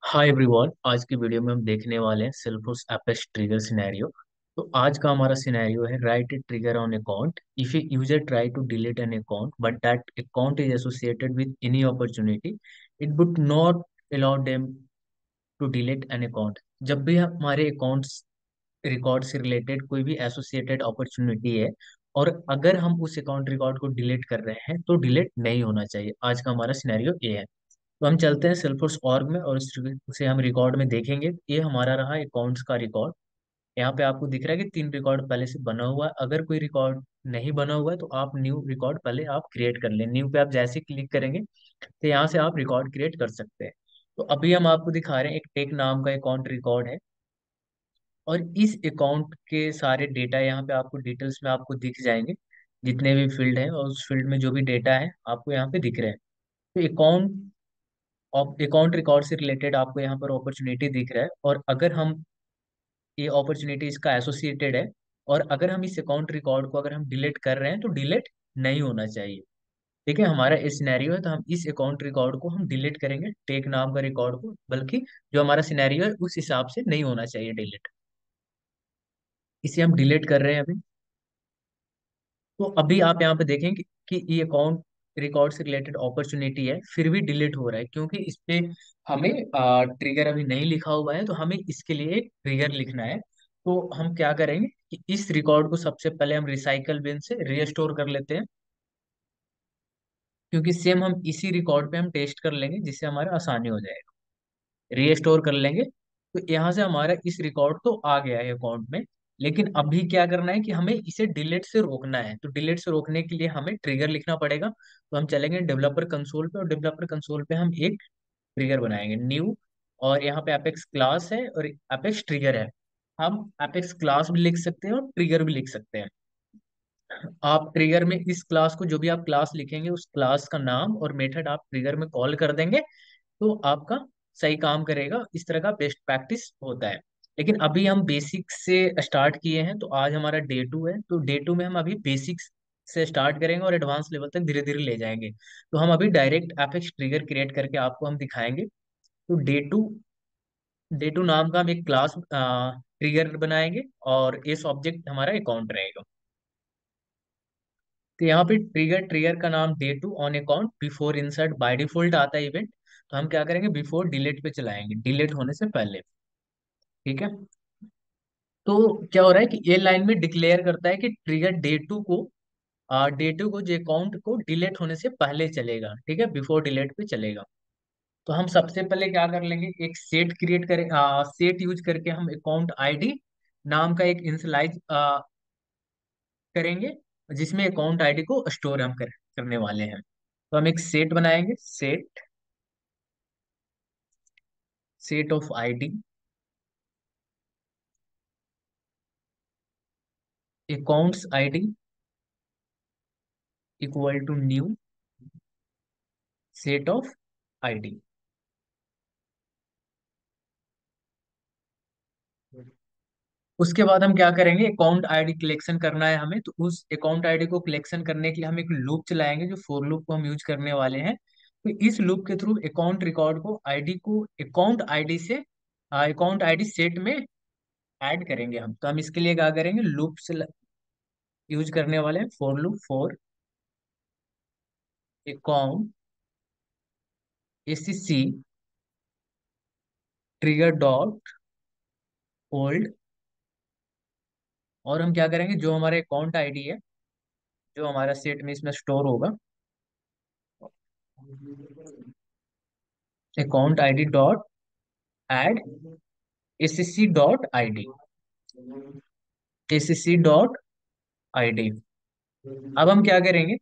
Hi everyone. आज की video में हम देखने वाले हैं सेल्फोर्स एपेक्स ट्रिगर सिनेरियो। तो आज का हमारा सिनेरियो है write a trigger on account if a user try to delete an account but that account is associated with any opportunity it would not allow them to delete an account. जब भी हमारे accounts record से related कोई भी associated opportunity है और अगर हम उस अकाउंट रिकॉर्ड को डिलीट कर रहे हैं तो डिलीट नहीं होना चाहिए। आज का हमारा सिनेरियो ये है। तो हम चलते हैं सेल्फोर्स ऑर्ग में और उसे हम रिकॉर्ड में देखेंगे। ये हमारा रहा अकाउंट्स का रिकॉर्ड। यहाँ पे आपको दिख रहा है कि 3 रिकॉर्ड पहले से बना हुआ है। अगर कोई रिकॉर्ड नहीं बना हुआ है तो आप न्यू रिकॉर्ड पहले आप क्रिएट कर लें। न्यू पे आप जैसे क्लिक करेंगे तो यहाँ से आप रिकॉर्ड क्रिएट कर सकते हैं। तो अभी हम आपको दिखा रहे हैं एक टेक नाम का अकाउंट रिकॉर्ड है और इस अकाउंट के सारे डेटा यहाँ पे आपको डिटेल्स में आपको दिख जाएंगे। जितने भी फील्ड है और उस फील्ड में जो भी डेटा है आपको यहाँ पे दिख रहे हैं। तो अकाउंट रिकॉर्ड से रिलेटेड आपको यहाँ पर अपॉर्चुनिटी दिख रहा है और अगर हम ये अपॉर्चुनिटी इसका एसोसिएटेड है और अगर हम इस अकाउंट रिकॉर्ड को अगर हम डिलीट कर रहे हैं तो डिलीट नहीं होना चाहिए। ठीक है, हमारा इस सिनेरियो है तो हम इस अकाउंट रिकॉर्ड को हम डिलीट करेंगे, टेक नाम का रिकॉर्ड को। बल्कि जो हमारा सिनेरियो है उस हिसाब से नहीं होना चाहिए डिलीट। इसे हम डिलीट कर रहे हैं अभी। तो अभी आप यहाँ पे देखें कि ये अकाउंट रिकॉर्ड से रिलेटेड अपॉर्चुनिटी है फिर भी डिलीट हो रहा है क्योंकि इस पे हमें ट्रिगर अभी नहीं लिखा हुआ है। तो हमें इसके लिए एक ट्रिगर लिखना है। तो हम क्या करेंगे कि इस रिकॉर्ड को सबसे पहले हम रिसाइकल बिन से रीस्टोर कर लेते हैं क्योंकि सेम हम इसी रिकॉर्ड पे हम टेस्ट कर लेंगे जिससे हमारा आसानी हो जाएगा। रीस्टोर कर लेंगे तो यहाँ से हमारा इस रिकॉर्ड तो आ गया है अकाउंट में। लेकिन अभी क्या करना है कि हमें इसे डिलीट से रोकना है। तो डिलीट से रोकने के लिए हमें ट्रिगर लिखना पड़ेगा। तो हम चलेंगे डेवलपर कंसोल पे और डेवलपर कंसोल पे हम एक ट्रिगर बनाएंगे न्यू। और यहाँ पे एपेक्स क्लास है और एपेक्स ट्रिगर है। हम एपेक्स क्लास भी लिख सकते हैं और ट्रिगर भी लिख सकते हैं। आप ट्रिगर में इस क्लास को जो भी आप क्लास लिखेंगे उस क्लास का नाम और मेथड आप ट्रिगर में कॉल कर देंगे तो आपका सही काम करेगा। इस तरह का बेस्ट प्रैक्टिस होता है। लेकिन अभी हम बेसिक से स्टार्ट किए हैं तो आज हमारा डे 2 है। तो डे 2 में हम अभी बेसिक्स से स्टार्ट करेंगे और एडवांस लेवल तक धीरे धीरे ले जाएंगे। तो हम अभी डायरेक्ट एपेक्स ट्रिगर क्रिएट करके आपको हम दिखाएंगे। तो डे टू नाम का हम एक क्लास ट्रिगर बनाएंगे और इस ऑब्जेक्ट हमारा अकाउंट रहेगा। तो यहाँ पे ट्रिगर ट्रिगर का नाम day 2 on account before insert by default आता है इवेंट। तो हम क्या करेंगे बिफोर डिलीट पे चलाएंगे, डिलीट होने से पहले। ठीक है। तो क्या हो रहा है कि ये लाइन में डिक्लेयर करता है कि ट्रिगर डे 2 को जो अकाउंट को डिलीट होने से पहले चलेगा। ठीक है, बिफोर डिलीट पे चलेगा। तो हम सबसे पहले क्या कर लेंगे, एक सेट क्रिएट करें, सेट यूज करके हम अकाउंट आईडी नाम का एक इनिशियलाइज करेंगे जिसमें अकाउंट आईडी को स्टोर हम करने वाले हैं। तो हम एक सेट बनाएंगे, set of ID accounts ID equal to new set of ID. उसके बाद हम क्या करेंगे, अकाउंट आईडी कलेक्शन करना है हमें। तो उस अकाउंट आईडी को कलेक्शन करने के लिए हम एक लूप चलाएंगे जो फॉर लूप को हम यूज करने वाले हैं। तो इस लूप के थ्रू अकाउंट रिकॉर्ड को आईडी को अकाउंट आईडी सेट में ऐड करेंगे हम। तो हम इसके लिए क्या करेंगे, लूप से यूज करने वाले हैं for loop for account SC trigger dot old. और हम क्या करेंगे, जो हमारे अकाउंट आईडी है जो हमारा सेट में इसमें स्टोर होगा, account ID dot add SC dot ID, SC dot ID. अब हम क्या करेंगे,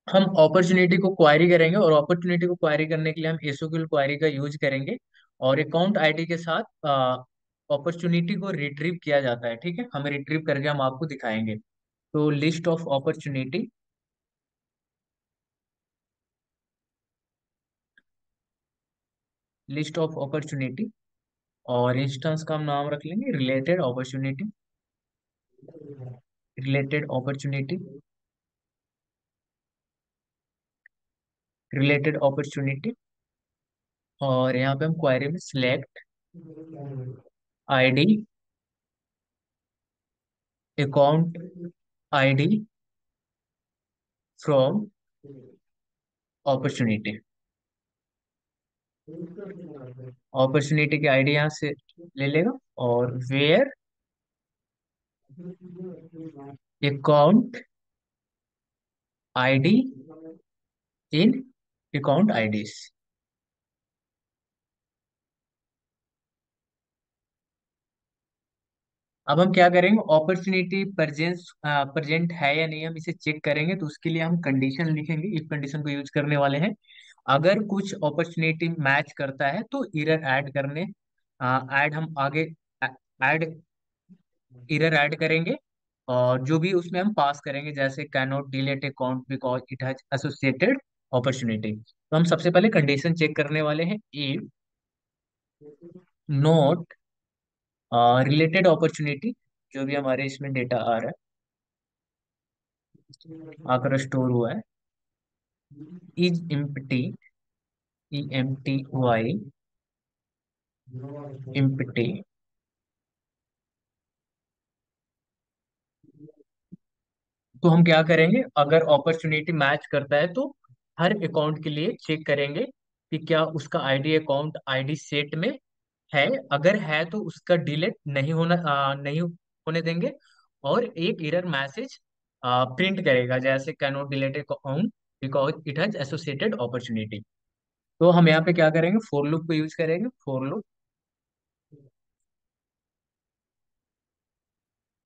हम अपॉर्चुनिटी को क्वारी करेंगे और अपॉर्चुनिटी को क्वारी करने के लिए हम एसक्यूएल क्वारी का यूज करेंगे। और अकाउंट आईडी के साथ अपॉर्चुनिटी को रिट्रीव किया जाता है। ठीक है, हमें रिट्रीव करके हम आपको दिखाएंगे। तो लिस्ट ऑफ अपॉर्चुनिटी और इंस्टेंस का हम नाम रख लेंगे related opportunity, related opportunity. Related opportunity, और यहाँ पे हम क्वेरी में select ID, account ID from opportunity, opportunity की आईडी यहाँ से ले लेगा, और where account ID in account IDs. अब हम क्या करेंगे, अपॉर्चुनिटी प्रेजेंट है या नहीं, हम इसे चेक करेंगे, तो उसके लिए हम कंडीशन लिखेंगे, इफ कंडीशन को यूज करने वाले हैं। अगर कुछ अपॉर्चुनिटी मैच करता है तो एरर ऐड करने, ऐड हम आगे ऐड एरर ऐड करेंगे, और जो भी उसमें हम पास करेंगे, जैसे can not delete account because it has associated opportunity. तो हम सबसे पहले कंडीशन चेक करने वाले हैं, इफ नॉट रिलेटेड अपॉर्चुनिटी, जो भी हमारे इसमें डेटा आ रहा है, आकर स्टोर हुआ है, इज एम्प्टी, EMPTY एम्प्टी, तो हम क्या करेंगे, अगर अपॉर्चुनिटी मैच करता है तो हर अकाउंट के लिए चेक करेंगे कि क्या उसका आईडी अकाउंट आईडी सेट में है। अगर है तो उसका डिलीट नहीं होने देंगे, और एक एरर मैसेज प्रिंट करेगा, जैसे can not delete account because it has associated opportunity. तो हम यहाँ पे क्या करेंगे, फोर लूप को यूज करेंगे, for loop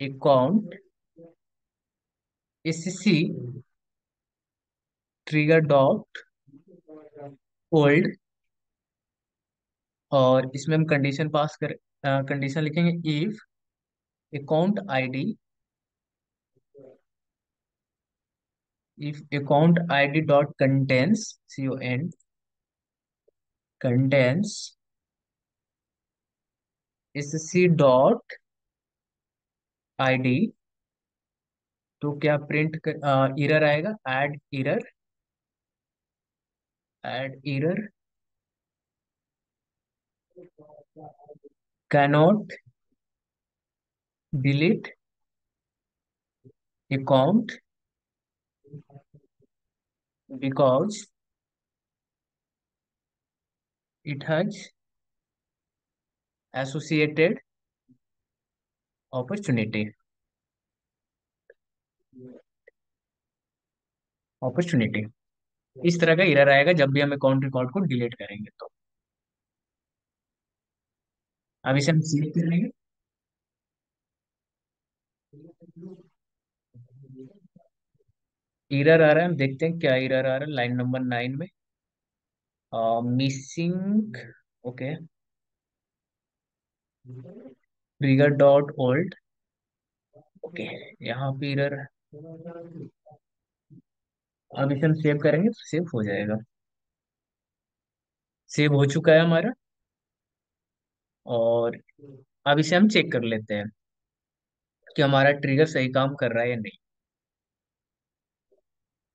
account SC trigger dot old, और इसमें हम कंडीशन पास कर कंडीशन लिखेंगे, if account ID, if account ID dot contains, contains SC dot ID, तो क्या प्रिंट एरर आएगा, add error cannot delete account because it has associated opportunity, opportunity इस तरह का एरर आएगा जब भी हम अकाउंट रिकॉर्ड को डिलीट करेंगे। तो अब इसे हम सेव कर लेंगे। एरर आ रहा है, हम देखते हैं क्या एरर आ रहा है लाइन नंबर 9 में, missing, okay, trigger dot old, okay, यहाँ पे एरर। अब इसे हम सेव करेंगे तो सेव हो जाएगा, सेव हो चुका है हमारा। और अब इसे हम चेक कर लेते हैं कि हमारा ट्रिगर सही काम कर रहा है या नहीं।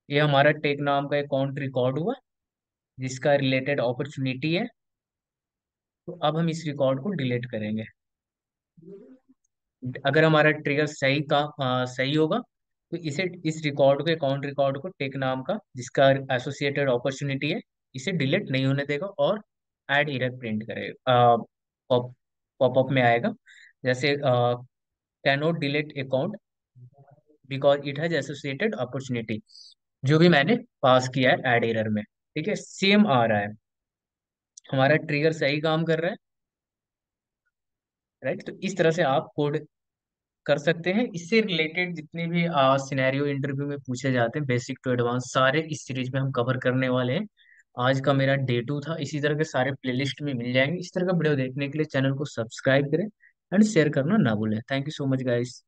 ये हमारा टेक नाम का अकाउंट रिकॉर्ड हुआ, जिसका रिलेटेड अपॉर्चुनिटी है। तो अब हम इस रिकॉर्ड को डिलीट करेंगे। अगर हमारा ट्रिगर सही होगा, तो इसे इस रिकॉर्ड को, अकाउंट रिकॉर्ड को, टेक नाम का जिसका एसोसिएटेड अपॉर्चुनिटी है, इसे डिलीट नहीं होने देगा, और ऐड एरर प्रिंट करेगा, पॉपअप में आएगा, जैसे can not delete account because it has associated opportunity, जो भी मैंने पास किया है ऐड एरर में। ठीक है, सेम आ रहा है, हमारा ट्रिगर सही काम कर रहा है, राइट। तो इस तरह से आप कोड कर सकते हैं। इससे रिलेटेड जितने भी सिनेरियो इंटरव्यू में पूछे जाते हैं, बेसिक टू एडवांस, सारे इस सीरीज में हम कवर करने वाले हैं। आज का मेरा डे 2 था, इसी तरह के सारे प्लेलिस्ट में मिल जाएंगे। इस तरह का वीडियो देखने के लिए चैनल को सब्सक्राइब करें एंड शेयर करना ना भूलें। Thank you so much guys.